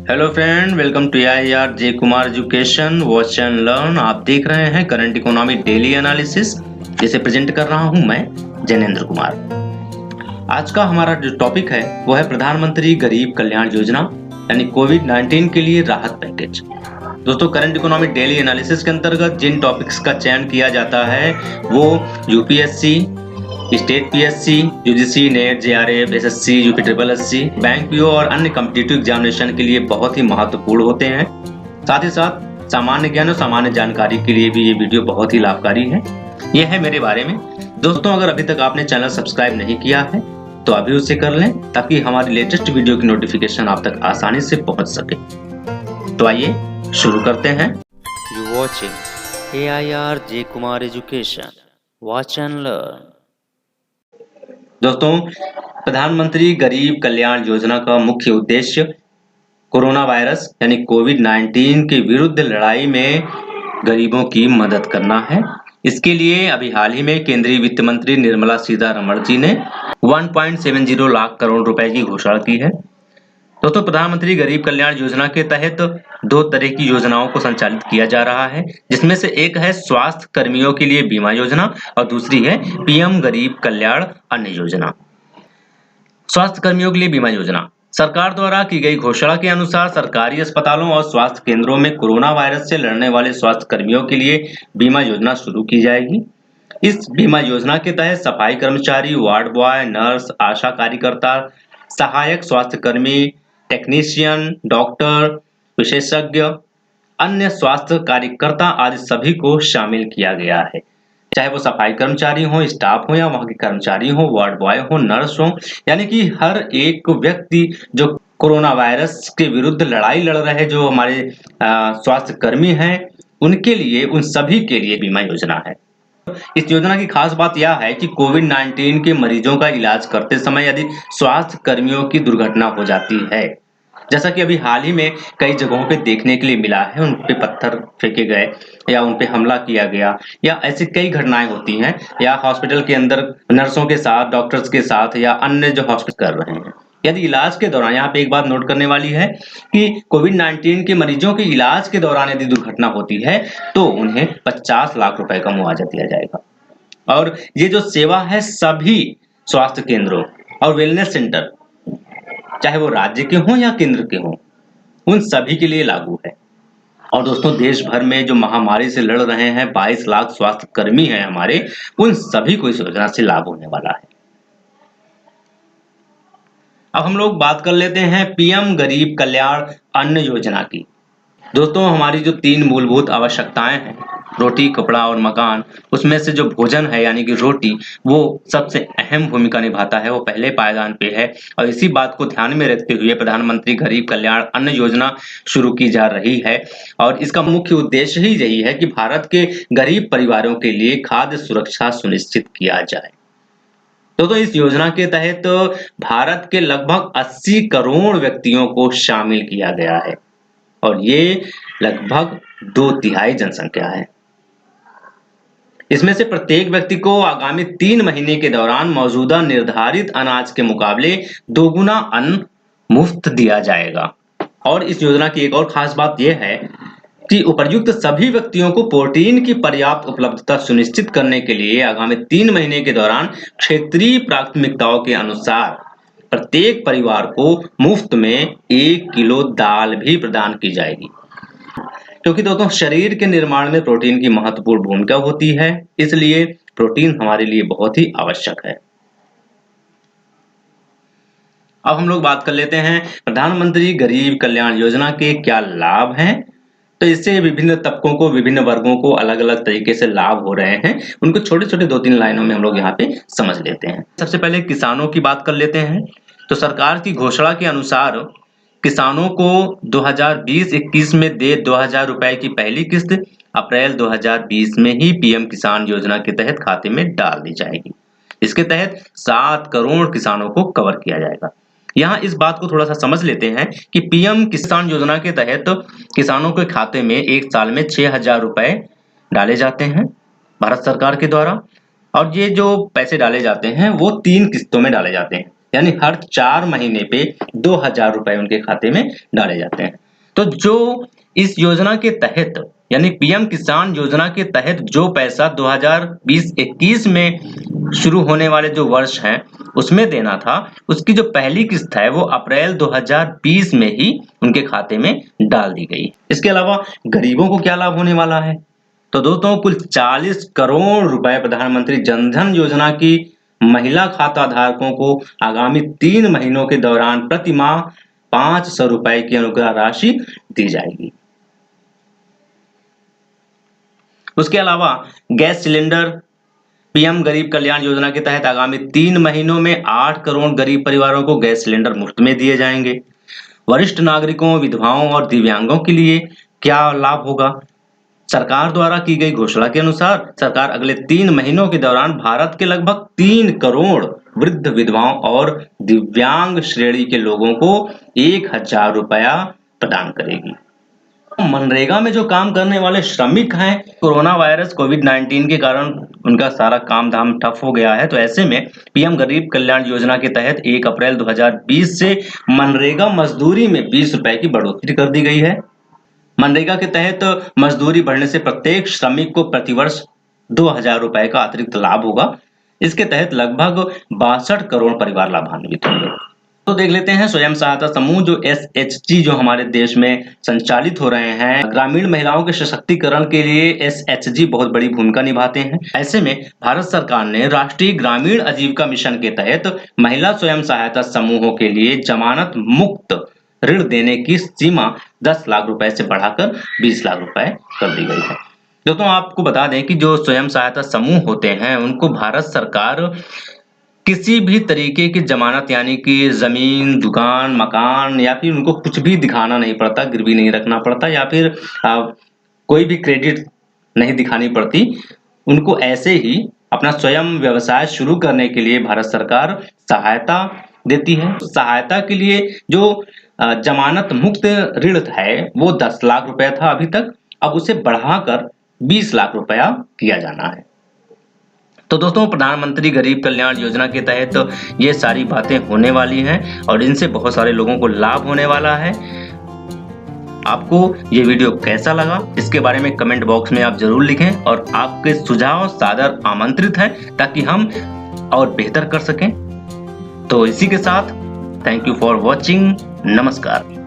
Hello friend, welcome to IR J Kumar education watch and learn. आप देख रहे हैं करंट इकोनॉमी डेली एनालिसिस, जिसे प्रेजेंट कर रहा हूं मैं जैनेंद्र कुमार। आज का हमारा जो टॉपिक है वो है प्रधानमंत्री गरीब कल्याण योजना यानी कोविड-19 के लिए राहत पैकेज। दोस्तों, करंट इकोनॉमी डेली एनालिसिस के अंतर्गत जिन टॉपिक्स का चयन किया जाता है वो UPSC, state PSC, UGC, net, JRF, SSC, UP triple SC, bank PO और अन्य कॉम्पिटिटिव एग्जामिनेशन के लिए बहुत ही महत्वपूर्ण होते हैं। साथ ही साथ सामान्य ज्ञान और सामान्य जानकारी के लिए भी ये वीडियो बहुत ही लाभकारी है। यह है मेरे बारे में। दोस्तों, अगर अभी तक आपने चैनल सब्सक्राइब नहीं किया है तो अभी उसे कर लें ताकि हमारी लेटेस्ट वीडियो की नोटिफिकेशन आप तक आसानी से पहुंच सके। तो आइए शुरू करते हैं। You watching AIR J Kumar Education. Watch and learn. दोस्तों, प्रधानमंत्री गरीब कल्याण योजना का मुख्य उद्देश्य कोरोना वायरस यानी कोविड-19 के विरुद्ध लड़ाई में गरीबों की मदद करना है। इसके लिए अभी हाल ही में केंद्रीय वित्त मंत्री निर्मला सीतारमण जी ने 1.70 लाख करोड़ रुपए की घोषणा की है। दोस्तों, प्रधानमंत्री गरीब कल्याण योजना के तहत दो तरह की योजनाओं को संचालित किया जा रहा है, जिसमें से एक है स्वास्थ्य कर्मियों के लिए बीमा योजना और दूसरी है पीएम गरीब कल्याण अन्न योजना। स्वास्थ्य कर्मियों के लिए बीमा योजना सरकार द्वारा की गई घोषणा के अनुसार सरकारी अस्पतालों और स्वास्थ्य केंद्रों में कोरोना वायरस से लड़ने वाले स्वास्थ्य कर्मियों के लिए बीमा योजना शुरू की जाएगी। इस बीमा योजना के तहत सफाई कर्मचारी, वार्ड बॉय, नर्स, आशा कार्यकर्ता, सहायक स्वास्थ्य कर्मी, टेक्नीशियन, डॉक्टर, विशेषज्ञ, अन्य स्वास्थ्य कार्यकर्ता आदि सभी को शामिल किया गया है। चाहे वो सफाई कर्मचारी हो, स्टाफ हो या वहां के कर्मचारी हो, वार्ड बॉय हो, नर्स हो, यानी कि हर एक व्यक्ति जो कोरोना वायरस के विरुद्ध लड़ाई लड़ रहे जो हमारे स्वास्थ्य कर्मी हैं, उनके लिए, उन सभी के लिए बीमा योजना है। इस योजना की खास बात यह है कि कोविड-19 के मरीजों का इलाज करते समय यदि स्वास्थ्य कर्मियों की दुर्घटना हो जाती है, जैसा कि अभी हाल ही में कई जगहों पे देखने के लिए मिला है, उन पे पत्थर फेंके गए या उन पे हमला किया गया या ऐसी कई घटनाएं होती हैं, या हॉस्पिटल के अंदर नर्सों के साथ, डॉक्टर्स के साथ या अन्य जो हॉस्पिटल कर रहे हैं, यदि इलाज के दौरान, यहाँ पे एक बात नोट करने वाली है कि कोविड-19 के मरीजों के इलाज के दौरान यदि दुर्घटना होती है तो उन्हें 50 लाख रुपए का मुआवजा दिया जाएगा। और ये जो सेवा है सभी स्वास्थ्य केंद्रों और वेलनेस सेंटर, चाहे वो राज्य के हों या केंद्र के हों, उन सभी के लिए लागू है। और दोस्तों, देश भर में जो महामारी से लड़ रहे हैं 22 लाख स्वास्थ्य कर्मी हैं हमारे, उन सभी को इस योजना से लाभ होने वाला है। अब हम लोग बात कर लेते हैं पीएम गरीब कल्याण अन्न योजना की। दोस्तों, हमारी जो 3 मूलभूत आवश्यकताएं हैं, रोटी, कपड़ा और मकान, उसमें से जो भोजन है यानी कि रोटी, वो सबसे अहम भूमिका निभाता है, वो पहले पायदान पे है। और इसी बात को ध्यान में रखते हुए प्रधानमंत्री गरीब कल्याण अन्न योजना शुरू की जा रही है। और इसका मुख्य उद्देश्य ही यही है कि भारत के गरीब परिवारों के लिए खाद्य सुरक्षा सुनिश्चित किया जाए। तो इस योजना के तहत भारत के लगभग 80 करोड़ व्यक्तियों को शामिल किया गया है और ये लगभग 2/3 जनसंख्या है। इसमें से प्रत्येक व्यक्ति को आगामी 3 महीने के दौरान मौजूदा निर्धारित अनाज के मुकाबले दोगुना अन्न मुफ्त दिया जाएगा। और इस योजना की एक और खास बात यह है कि उपर्युक्त सभी व्यक्तियों को प्रोटीन की पर्याप्त उपलब्धता सुनिश्चित करने के लिए आगामी 3 महीने के दौरान क्षेत्रीय प्राथमिकताओं के अनुसार प्रत्येक परिवार को मुफ्त में 1 किलो दाल भी प्रदान की जाएगी। क्योंकि दोस्तों, शरीर के निर्माण में प्रोटीन की महत्वपूर्ण भूमिका होती है, इसलिए प्रोटीन हमारे लिए बहुत ही आवश्यक है। अब हम लोग बात कर लेते हैं प्रधानमंत्री गरीब कल्याण योजना के क्या लाभ हैं। तो इससे विभिन्न तबकों को, विभिन्न वर्गों को अलग अलग तरीके से लाभ हो रहे हैं। उनको छोटे छोटे 2-3 लाइनों में हम लोग यहाँ पे समझ लेते हैं। सबसे पहले किसानों की बात कर लेते हैं। तो सरकार की घोषणा के अनुसार किसानों को 2020-21 में दे 2000 रुपए की पहली किस्त अप्रैल 2020 में ही पीएम किसान योजना के तहत खाते में डाल दी जाएगी। इसके तहत 7 करोड़ किसानों को कवर किया जाएगा। यहाँ इस बात को थोड़ा सा समझ लेते हैं कि पीएम किसान योजना के तहत किसानों के खाते में एक साल में 6000 रुपए डाले जाते हैं भारत सरकार के द्वारा। और ये जो पैसे डाले जाते हैं वो 3 किस्तों में डाले जाते हैं। यानी हर 4 महीने पे 2000 रुपए उनके खाते में डाले जाते हैं। तो जो इस योजना के तहत यानी पीएम किसान योजना के तहत जो पैसा 2020-21 में शुरू होने वाले जो वर्ष हैं उसमें देना था, उसकी जो पहली किस्त है वो अप्रैल 2020 में ही उनके खाते में डाल दी गई। इसके अलावा गरीबों को क्या लाभ होने वाला है? तो दोस्तों कुल 40 करोड़ रुपए प्रधानमंत्री जन धन योजना की महिला खाता धारकों को आगामी 3 महीनों के दौरान प्रति माह 500 रुपए की अनुग्रह राशि दी जाएगी। उसके अलावा गैस सिलेंडर पीएम गरीब कल्याण योजना के तहत आगामी 3 महीनों में 8 करोड़ गरीब परिवारों को गैस सिलेंडर मुफ्त में दिए जाएंगे। वरिष्ठ नागरिकों, विधवाओं और दिव्यांगों के लिए क्या लाभ होगा? सरकार द्वारा की गई घोषणा के अनुसार सरकार अगले 3 महीनों के दौरान भारत के लगभग 3 करोड़ वृद्ध, विधवाओं और दिव्यांग श्रेणी के लोगों को 1000 रुपया प्रदान करेगी। मनरेगा में जो काम करने वाले श्रमिक हैं, कोरोना वायरस कोविड-19 के कारण उनका सारा काम धाम ठप हो गया है, तो ऐसे में पीएम गरीब कल्याण योजना के तहत 1 अप्रैल 2020 से मनरेगा मजदूरी में 20 रुपए की बढ़ोतरी कर दी गई है। मनरेगा के तहत मजदूरी बढ़ने से प्रत्येक श्रमिक को प्रतिवर्ष 2000 रुपए का अतिरिक्त लाभ होगा। इसके तहत लगभग 62 करोड़ परिवार लाभान्वित होंगे। तो देख लेते हैं स्वयं सहायता समूह जो SHG जो हमारे देश में संचालित हो रहे हैं, ग्रामीण महिलाओं के सशक्तिकरण के लिए SHG बहुत बड़ी भूमिका निभाते हैं। ऐसे में भारत सरकार ने राष्ट्रीय ग्रामीण आजीविका मिशन के तहत महिला स्वयं सहायता समूहों के लिए जमानत मुक्त ऋण देने की सीमा 10 लाख रुपए से बढ़ाकर 20 लाख रुपए कर दी गई है। दोस्तों आपको बता दें कि जो स्वयं सहायता समूह होते हैं उनको भारत सरकार किसी भी तरीके की जमानत यानी कि जमीन, दुकान, मकान या फिर उनको कुछ भी दिखाना नहीं पड़ता, गिरवी नहीं रखना पड़ता या फिर कोई भी क्रेडिट नहीं दिखानी पड़ती। उनको ऐसे ही अपना स्वयं व्यवसाय शुरू करने के लिए भारत सरकार सहायता देती है। सहायता के लिए जो जमानत मुक्त ऋण है वो 10 लाख रुपया था अभी तक, अब उसे बढ़ाकर 20 लाख रुपया किया जाना है। तो दोस्तों प्रधानमंत्री गरीब कल्याण योजना के तहत ये सारी बातें होने वाली हैं और इनसे बहुत सारे लोगों को लाभ होने वाला है। आपको ये वीडियो कैसा लगा इसके बारे में कमेंट बॉक्स में आप जरूर लिखें और आपके सुझाव सादर आमंत्रित हैं ताकि हम और बेहतर कर सकें। तो इसी के साथ थैंक यू फॉर वॉचिंग। नमस्कार।